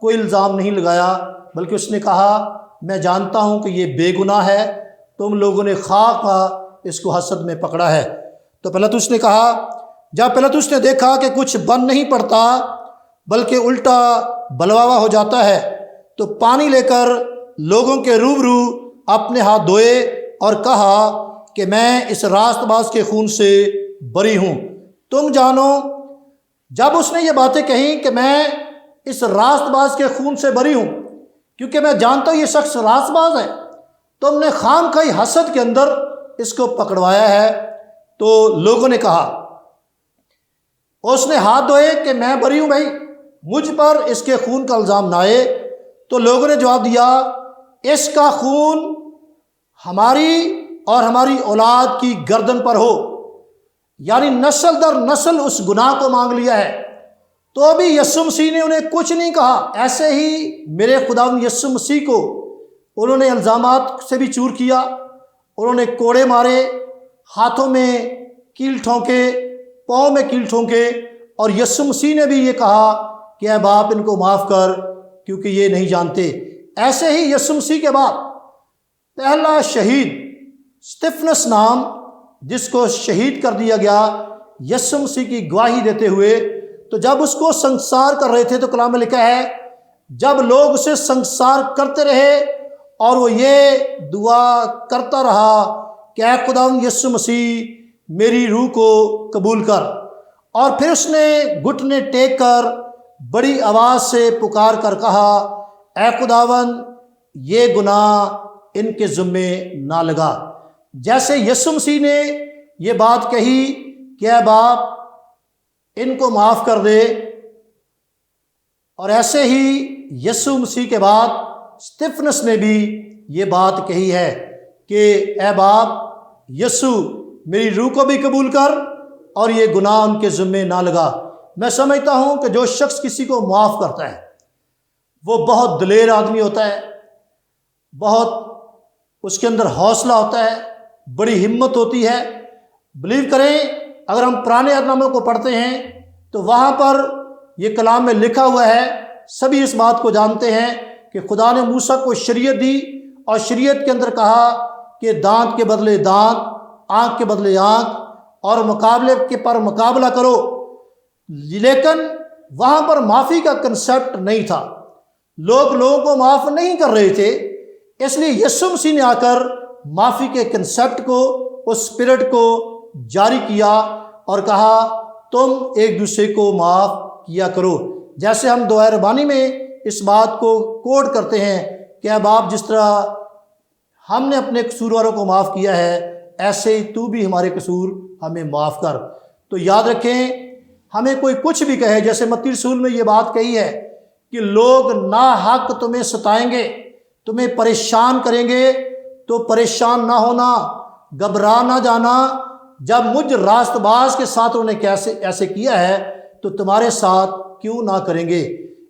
کوئی الزام نہیں لگایا، بلکہ اس نے کہا میں جانتا ہوں کہ یہ بے گناہ ہے، تم لوگوں نے خواہ خواہ اس کو حسد میں پکڑا ہے۔ تو پلاطس نے کہا، جب پلاطس نے دیکھا کہ کچھ بن نہیں پڑتا بلکہ الٹا بلواوا ہو جاتا ہے، تو پانی لے کر لوگوں کے روبرو اپنے ہاتھ دھوئے اور کہا کہ میں اس راست باز کے خون سے بری ہوں، تم جانو۔ جب اس نے یہ باتیں کہیں کہ میں اس راست باز کے خون سے بری ہوں کیونکہ میں جانتا ہوں یہ شخص راست باز ہے، تم نے خام خواہی حسد کے اندر اس کو پکڑوایا ہے، تو لوگوں نے کہا، اس نے ہاتھ دھوئے کہ میں بری ہوں، بھائی مجھ پر اس کے خون کا الزام نہ آئے۔ تو لوگوں نے جواب دیا، اس کا خون ہماری اور ہماری اولاد کی گردن پر ہو، یعنی نسل در نسل اس گناہ کو مانگ لیا ہے۔ تو بھی یسوع مسیح نے انہیں کچھ نہیں کہا۔ ایسے ہی میرے خداوند یسوع مسیح کو انہوں نے الزامات سے بھی چور کیا، انہوں نے کوڑے مارے، ہاتھوں میں کیل ٹھونکے، پاؤں میں کیل ٹھونکے، اور یسوع مسیح نے بھی یہ کہا کہ اے باپ ان کو معاف کر کیونکہ یہ نہیں جانتے۔ ایسے ہی یسوع مسیح کے بعد پہلا شہید اسطفنس نام، جس کو شہید کر دیا گیا یسوع مسیح کی گواہی دیتے ہوئے، تو جب اس کو سنسار کر رہے تھے تو کلام میں لکھا ہے جب لوگ اسے سنسار کرتے رہے اور وہ یہ دعا کرتا رہا کہ اے خداوند یسوع مسیح میری روح کو قبول کر، اور پھر اس نے گھٹنے ٹیک کر بڑی آواز سے پکار کر کہا، اے خداوند یہ گناہ ان کے ذمے نہ لگا۔ جیسے یسوع مسیح نے یہ بات کہی کہ اے باپ ان کو معاف کر دے، اور ایسے ہی یسوع مسیح کے بعد اسطفنس نے بھی یہ بات کہی ہے کہ اے باپ یسوع میری روح کو بھی قبول کر اور یہ گناہ ان کے ذمے نہ لگا۔ میں سمجھتا ہوں کہ جو شخص کسی کو معاف کرتا ہے وہ بہت دلیر آدمی ہوتا ہے، بہت اس کے اندر حوصلہ ہوتا ہے، بڑی ہمت ہوتی ہے۔ بلیو کریں، اگر ہم پرانے عہد نامے کو پڑھتے ہیں تو وہاں پر یہ کلام میں لکھا ہوا ہے، سبھی اس بات کو جانتے ہیں کہ خدا نے موسیٰ کو شریعت دی اور شریعت کے اندر کہا کہ دانت کے بدلے دانت، آنکھ کے بدلے آنکھ، اور مقابلے کے پر مقابلہ کرو، لیکن وہاں پر معافی کا کنسیپٹ نہیں تھا، لوگ لوگوں کو معاف نہیں کر رہے تھے۔ اس لیے یسوع مسیح نے آ کر معافی کے کنسیپٹ کو، اس اسپرٹ کو جاری کیا اور کہا تم ایک دوسرے کو معاف کیا کرو۔ جیسے ہم دعائے ربانی میں اس بات کو کوڈ کرتے ہیں کہ اے باپ جس طرح ہم نے اپنے قصورواروں کو معاف کیا ہے ایسے ہی تو بھی ہمارے قصور ہمیں معاف کر۔ تو یاد رکھیں، ہمیں کوئی کچھ بھی کہے، جیسے متی رسول میں یہ بات کہی ہے کہ لوگ ناحق تمہیں ستائیں گے، تمہیں پریشان کریں گے، تو پریشان نہ ہونا، گھبرا نہ جانا۔ جب مجھ راست باز کے ساتھ انہوں نے ایسے کیا ہے تو تمہارے ساتھ کیوں نہ کریں گے۔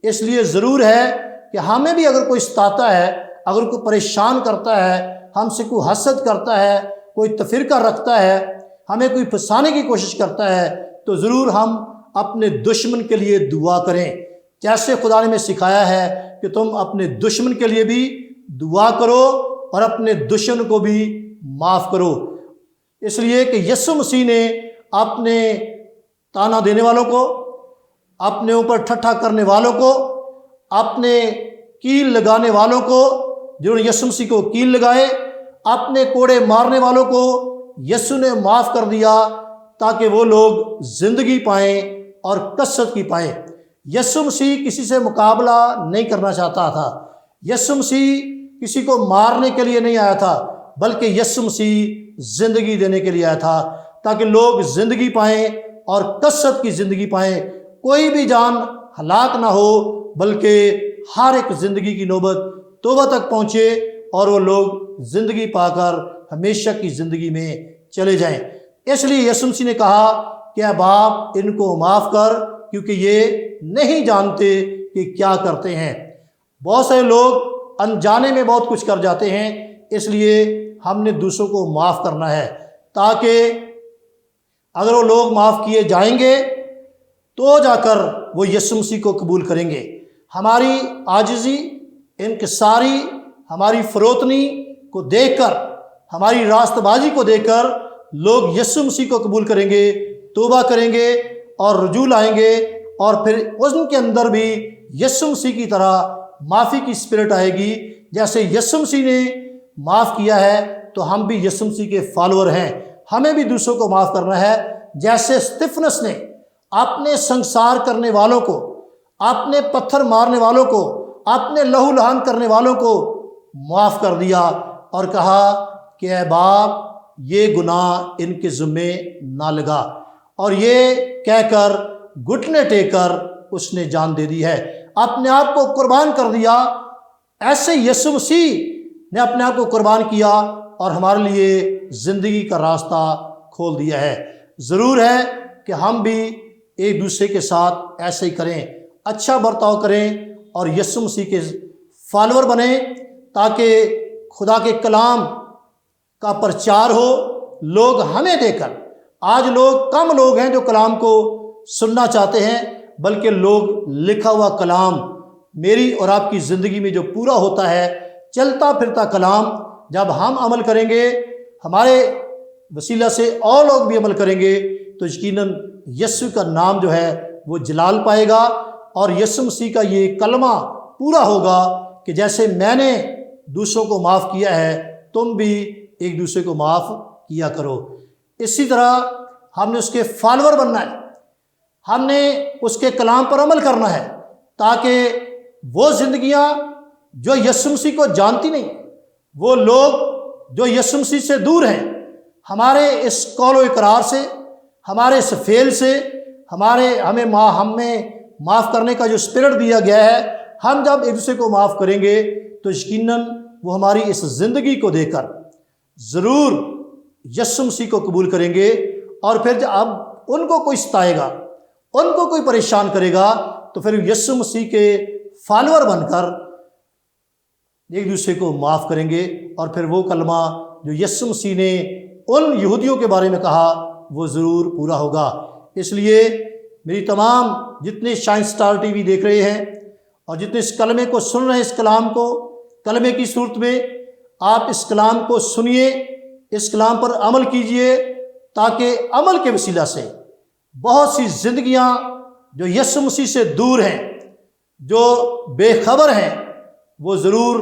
اس لیے ضرور ہے کہ ہمیں بھی اگر کوئی ستاتا ہے، اگر کوئی پریشان کرتا ہے، ہم سے کوئی حسد کرتا ہے، کوئی تفرقہ رکھتا ہے، ہمیں کوئی پھنسانے کی کوشش کرتا ہے، تو ضرور ہم اپنے دشمن کے لیے دعا کریں، جیسے خدا نے ہمیں سکھایا ہے کہ تم اپنے دشمن کے لیے بھی دعا کرو اور اپنے دشمن کو بھی معاف کرو۔ اس لیے کہ یسوع مسیح نے اپنے تانا دینے والوں کو، اپنے اوپر ٹھٹھا کرنے والوں کو، اپنے کیل لگانے والوں کو، جنہوں نے یسوع مسیح کو کیل لگائے، اپنے کوڑے مارنے والوں کو یسوع نے معاف کر دیا تاکہ وہ لوگ زندگی پائیں اور کثرت کی پائیں۔ یسوع مسیح کسی سے مقابلہ نہیں کرنا چاہتا تھا، یسوع مسیح کسی کو مارنے کے لیے نہیں آیا تھا، بلکہ یسوع مسیح زندگی دینے کے لیے آیا تھا تاکہ لوگ زندگی پائیں اور کثرت کی زندگی پائیں، کوئی بھی جان ہلاک نہ ہو، بلکہ ہر ایک زندگی کی نوبت توبہ تک پہنچے اور وہ لوگ زندگی پا کر ہمیشہ کی زندگی میں چلے جائیں۔ اس لیے یسوع مسیح نے کہا کہ اے باپ ان کو معاف کر کیونکہ یہ نہیں جانتے کہ کیا کرتے ہیں۔ بہت سارے لوگ انجانے میں بہت کچھ کر جاتے ہیں، اس لیے ہم نے دوسروں کو معاف کرنا ہے تاکہ اگر وہ لوگ معاف کیے جائیں گے تو جا کر وہ یسوع مسیح کو قبول کریں گے۔ ہماری عاجزی، انکساری، ہماری فروتنی کو دیکھ کر، ہماری راست بازی کو دیکھ کر لوگ یسوع مسیح کو قبول کریں گے، توبہ کریں گے اور رجوع لائیں گے، اور پھر ان کے اندر بھی یسوع مسیح کی طرح معافی کی اسپرٹ آئے گی۔ جیسے یسوع مسیح نے معاف کیا ہے تو ہم بھی یسوع مسیح کے فالوور ہیں، ہمیں بھی دوسروں کو معاف کرنا ہے۔ جیسے استفنس نے اپنے سنسار کرنے والوں کو، اپنے پتھر مارنے والوں کو، اپنے لہو لہان کرنے والوں کو معاف کر دیا اور کہا کہ اے باپ یہ گناہ ان کے ذمے نہ لگا، اور یہ کہہ کر گھٹنے ٹیک کر اس نے جان دے دی ہے، اپنے آپ کو قربان کر دیا۔ ایسے یسوع مسیح نے اپنے آپ کو قربان کیا اور ہمارے لیے زندگی کا راستہ کھول دیا ہے۔ ضرور ہے کہ ہم بھی ایک دوسرے کے ساتھ ایسے ہی کریں، اچھا برتاؤ کریں اور یسوع مسیح کے فالوور بنیں، تاکہ خدا کے کلام کا پرچار ہو۔ لوگ ہمیں دے کر، آج کم لوگ ہیں جو کلام کو سننا چاہتے ہیں، بلکہ لوگ لکھا ہوا کلام میری اور آپ کی زندگی میں جو پورا ہوتا ہے، چلتا پھرتا کلام جب ہم عمل کریں گے، ہمارے وسیلہ سے اور لوگ بھی عمل کریں گے، تو یقیناً یسوع کا نام جو ہے وہ جلال پائے گا، اور یسوع مسیح کا یہ کلمہ پورا ہوگا کہ جیسے میں نے دوسروں کو معاف کیا ہے، تم بھی ایک دوسرے کو معاف کیا کرو۔ اسی طرح ہم نے اس کے فالوور بننا ہے، ہم نے اس کے کلام پر عمل کرنا ہے، تاکہ وہ زندگیاں جو یسوع مسیح کو جانتی نہیں، وہ لوگ جو یسوع مسیح سے دور ہیں، ہمارے اس قول و اقرار سے، ہمارے اس فعل سے، ہمیں معاف کرنے کا جو اسپرٹ دیا گیا ہے، ہم جب ایک دوسرے کو معاف کریں گے تو یقیناً وہ ہماری اس زندگی کو دے کر ضرور یسوع مسیح کو قبول کریں گے، اور پھر جب ان کو کوئی ستائے گا، ان کو کوئی پریشان کرے گا، تو پھر یسوع مسیح کے فالوور بن کر ایک دوسرے کو معاف کریں گے، اور پھر وہ کلمہ جو یسوع مسیح نے ان یہودیوں کے بارے میں کہا وہ ضرور پورا ہوگا۔ اس لیے میری تمام جتنے شائن سٹار ٹی وی دیکھ رہے ہیں اور جتنے اس کلمے کو سن رہے ہیں، اس کلام کو کلمے کی صورت میں آپ اس کلام کو سنیے، اس کلام پر عمل کیجئے، تاکہ عمل کے وسیلہ سے بہت سی زندگیاں جو یسوع مسیح سے دور ہیں، جو بے خبر ہیں، وہ ضرور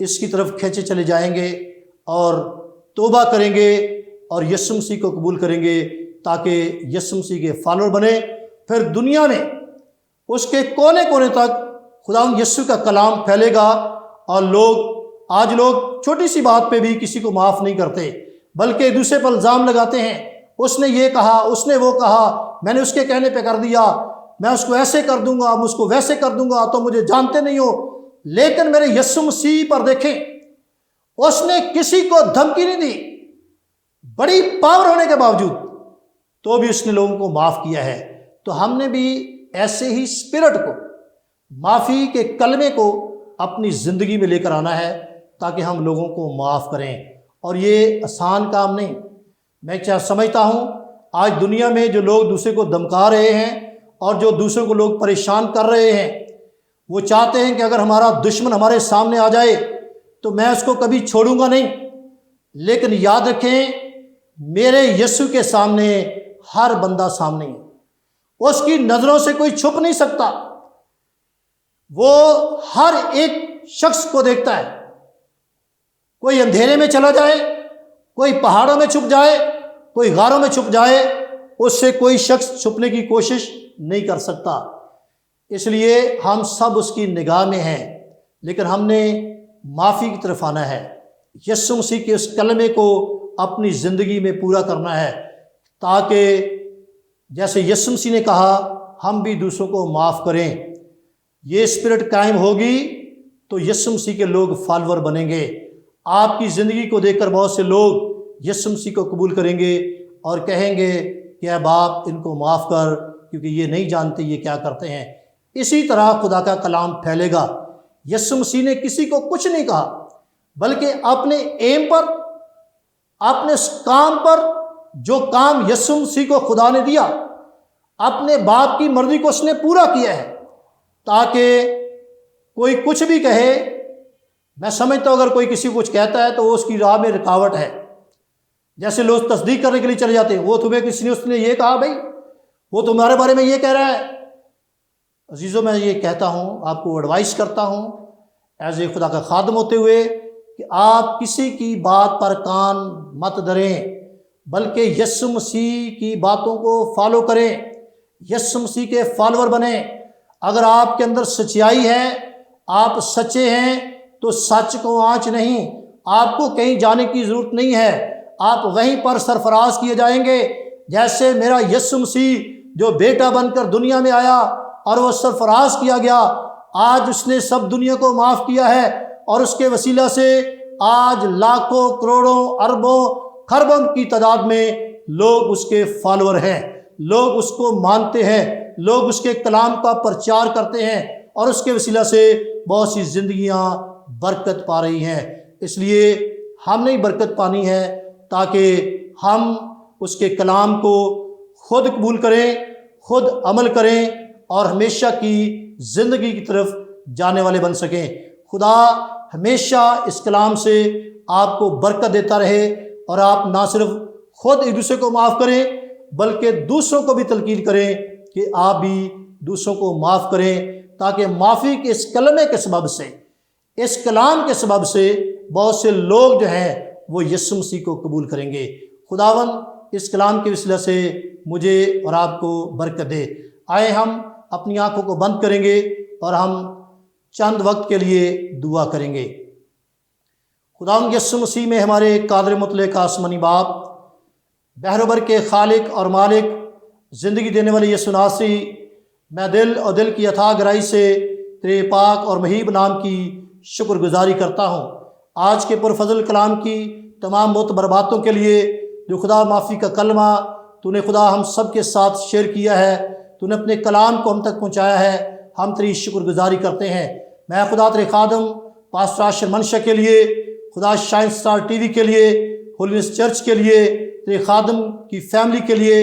اس کی طرف کھینچے چلے جائیں گے اور توبہ کریں گے اور یسوع مسیح کو قبول کریں گے، تاکہ یسوع مسیح کے فالوور بنے۔ پھر دنیا میں اس کے کونے کونے تک خدا یسوع کا کلام پھیلے گا، اور آج لوگ چھوٹی سی بات پہ بھی کسی کو معاف نہیں کرتے، بلکہ ایک دوسرے پر الزام لگاتے ہیں، اس نے یہ کہا، اس نے وہ کہا، میں نے اس کے کہنے پہ کر دیا، میں اس کو ایسے کر دوں گا، میں اس کو ویسے کر دوں گا، تو مجھے جانتے نہیں ہو۔ لیکن میرے یسوع مسیح پر دیکھیں، اس نے کسی کو دھمکی نہیں دی، بڑی پاور ہونے کے باوجود تو بھی اس نے لوگوں کو معاف کیا ہے۔ تو ہم نے بھی ایسے ہی اسپرٹ کو، معافی کے کلمے کو اپنی زندگی میں لے کر آنا ہے، تاکہ ہم لوگوں کو معاف کریں۔ اور یہ آسان کام نہیں، میں کیا سمجھتا ہوں آج دنیا میں جو لوگ دوسرے کو دھمکا رہے ہیں اور جو دوسروں کو لوگ پریشان کر رہے ہیں، وہ چاہتے ہیں کہ اگر ہمارا دشمن ہمارے سامنے آ جائے تو میں اس کو کبھی چھوڑوں گا نہیں۔ لیکن یاد رکھیں، میرے یسوع کے سامنے ہر بندہ سامنے ہے، اس کی نظروں سے کوئی چھپ نہیں سکتا، وہ ہر ایک شخص کو دیکھتا ہے۔ کوئی اندھیرے میں چلا جائے، کوئی پہاڑوں میں چھپ جائے، کوئی غاروں میں چھپ جائے، اس سے کوئی شخص چھپنے کی کوشش نہیں کر سکتا۔ اس لیے ہم سب اس کی نگاہ میں ہیں، لیکن ہم نے معافی کی طرف آنا ہے، یسوع مسیح کے اس کلمے کو اپنی زندگی میں پورا کرنا ہے، تاکہ جیسے یسوع مسیح نے کہا ہم بھی دوسروں کو معاف کریں۔ یہ اسپرٹ قائم ہوگی تو یسوع مسیح کے لوگ فالوور بنیں گے۔ آپ کی زندگی کو دیکھ کر بہت سے لوگ یسوع مسیح کو قبول کریں گے اور کہیں گے کہ اے باپ ان کو معاف کر، کیونکہ یہ نہیں جانتے یہ کیا کرتے ہیں۔ اسی طرح خدا کا کلام پھیلے گا۔ یسوع مسیح نے کسی کو کچھ نہیں کہا، بلکہ اپنے ایم پر، اپنے اس کام پر، جو کام یسوع مسیح کو خدا نے دیا، اپنے باپ کی مرضی کو اس نے پورا کیا ہے، تاکہ کوئی کچھ بھی کہے، میں سمجھتا ہوں اگر کوئی کسی کو کچھ کہتا ہے تو وہ اس کی راہ میں رکاوٹ ہے۔ جیسے لوگ تصدیق کرنے کے لیے چلے جاتے ہیں، وہ تمہیں کسی نے اس نے یہ کہا بھائی، وہ تمہارے بارے میں یہ کہہ رہا ہے۔ عزیزوں، میں یہ کہتا ہوں، آپ کو ایڈوائس کرتا ہوں ایز اے خدا کا خادم ہوتے ہوئے، کہ آپ کسی کی بات پر کان مت دھریں، بلکہ یسوع مسیح کی باتوں کو فالو کریں، یسوع مسیح کے فالوور بنیں۔ اگر آپ کے اندر سچائی ہے، آپ سچے ہیں، تو سچ کو آنچ نہیں، آپ کو کہیں جانے کی ضرورت نہیں ہے، آپ وہیں پر سرفراز کیے جائیں گے۔ جیسے میرا یسوع مسیح جو بیٹا بن کر دنیا میں آیا اور وہ سرفراز کیا گیا، آج اس نے سب دنیا کو معاف کیا ہے، اور اس کے وسیلہ سے آج لاکھوں کروڑوں اربوں خربوں کی تعداد میں لوگ اس کے فالوور ہیں، لوگ اس کو مانتے ہیں، لوگ اس کے کلام کا پرچار کرتے ہیں، اور اس کے وسیلہ سے بہت سی زندگیاں برکت پا رہی ہیں۔ اس لیے ہم نے برکت پانی ہے تاکہ ہم اس کے کلام کو خود قبول کریں، خود عمل کریں، اور ہمیشہ کی زندگی کی طرف جانے والے بن سکیں۔ خدا ہمیشہ اس کلام سے آپ کو برکت دیتا رہے، اور آپ نہ صرف خود ایک دوسرے کو معاف کریں بلکہ دوسروں کو بھی تلقین کریں کہ آپ بھی دوسروں کو معاف کریں، تاکہ معافی کے اس کلمے کے سبب سے، اس کلام کے سبب سے بہت سے لوگ جو ہیں وہ یسوع مسیح کو قبول کریں گے۔ خداوند اس کلام کے وسیلہ سے مجھے اور آپ کو برکت دے۔ آئے ہم اپنی آنکھوں کو بند کریں گے اور ہم چند وقت کے لیے دعا کریں گے۔ خداوند یسوع مسیح میں ہمارے قادر مطلق آسمانی باپ، بحر و بر کے خالق اور مالک، زندگی دینے والے یسوع ناصری، میں دل اور دل کی عطا گرائی سے تیرے پاک اور مہیب نام کی شکر گزاری کرتا ہوں۔ آج کے پرفضل کلام کی تمام معتبر باتوں کے لیے جو خدا معافی کا کلمہ تو نے خدا ہم سب کے ساتھ شیئر کیا ہے، تو نے اپنے کلام کو ہم تک پہنچایا ہے، ہم تیری شکر گزاری کرتے ہیں۔ میں خدا تیرے خادم پاسٹر عاشر منشا کے لیے، خدا شائن سٹار ٹی وی کے لیے، ہولینس چرچ کے لیے، تیرے خادم کی فیملی کے لیے،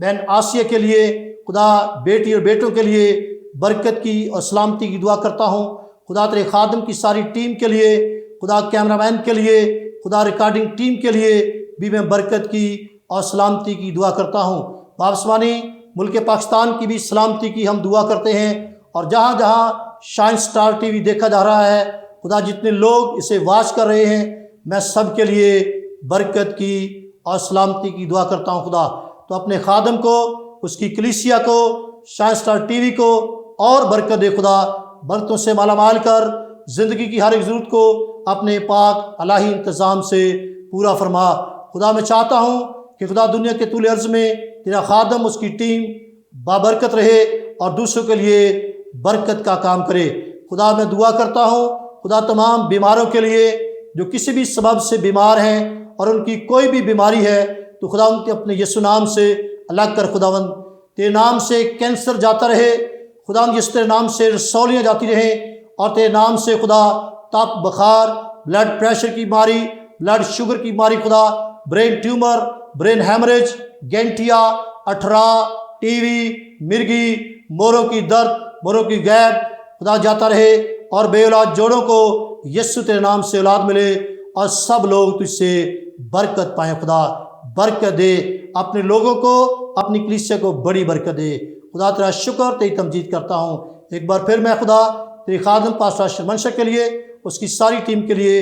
بہن آسیہ کے لیے، خدا بیٹی اور بیٹوں کے لیے برکت کی اور سلامتی کی دعا کرتا ہوں۔ خدا تیرے خادم کی ساری ٹیم کے لیے، خدا کیمرہ مین کے لیے، خدا ریکارڈنگ ٹیم کے لیے بھی میں برکت کی اور سلامتی کی دعا کرتا ہوں۔ باپسمانی ملک پاکستان کی بھی سلامتی کی ہم دعا کرتے ہیں، اور جہاں جہاں شائن سٹار ٹی وی دیکھا جا رہا ہے، خدا جتنے لوگ اسے واچ کر رہے ہیں، میں سب کے لیے برکت کی اور سلامتی کی دعا کرتا ہوں۔ خدا تو اپنے خادم کو، اس کی کلیسیا کو، شائن سٹار ٹی وی کو اور برکت دے۔ خدا برکتوں سے مالا مال کر زندگی کی ہر ایک ضرورت کو اپنے پاک الہی انتظام سے پورا فرما۔ خدا میں چاہتا ہوں کہ خدا دنیا کے طول عرض میں تیرا خادم، اس کی ٹیم بابرکت رہے اور دوسروں کے لیے برکت کا کام کرے۔ خدا میں دعا کرتا ہوں خدا تمام بیماروں کے لیے جو کسی بھی سبب سے بیمار ہیں، اور ان کی کوئی بھی بیماری ہے تو خدا ان کے اپنے یسوع نام سے الگ کر۔ خداوند تیرے نام سے کینسر جاتا رہے، خدا جس تیرے نام سے رسولیاں جاتی رہیں، اور تیرے نام سے خدا تپ، بخار، بلڈ پریشر کی بیماری، بلڈ شوگر کی بیماری، خدا برین ٹیومر، برین ہیمریج، گینٹیا، اٹھرا، ٹی وی، مرگی، موروں کی درد، موروں کی غیب خدا جاتا رہے، اور بے اولاد جوڑوں کو یسوع تیرے نام سے اولاد ملے، اور سب لوگ تجھ سے برکت پائیں۔ خدا برکت دے، اپنے لوگوں کو، اپنی کلیسیا کو بڑی برکت دے۔ خدا تیرا شکر، تیری تمجید کرتا ہوں۔ ایک بار پھر میں خدا تیرے خادم پاسٹر عاشر منشا کے لیے، اس کی ساری ٹیم کے لیے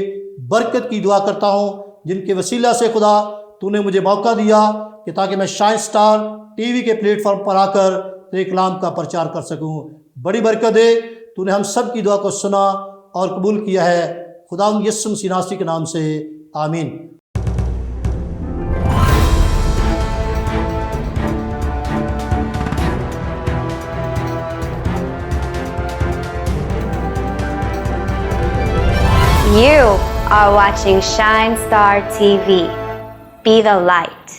برکت کی دعا کرتا ہوں، جن کے وسیلہ سے خدا تو نے مجھے موقع دیا کہ تاکہ میں شائن سٹار ٹی وی کے پلیٹ فارم پر آ کر تیرے کلام کا پرچار کر سکوں۔ بڑی برکت دے، تو نے ہم سب کی دعا کو سنا اور قبول کیا ہے، خدا یسوع مسیح ناصری کے نام سے آمین۔ You are watching Shine Star TV. Be the light.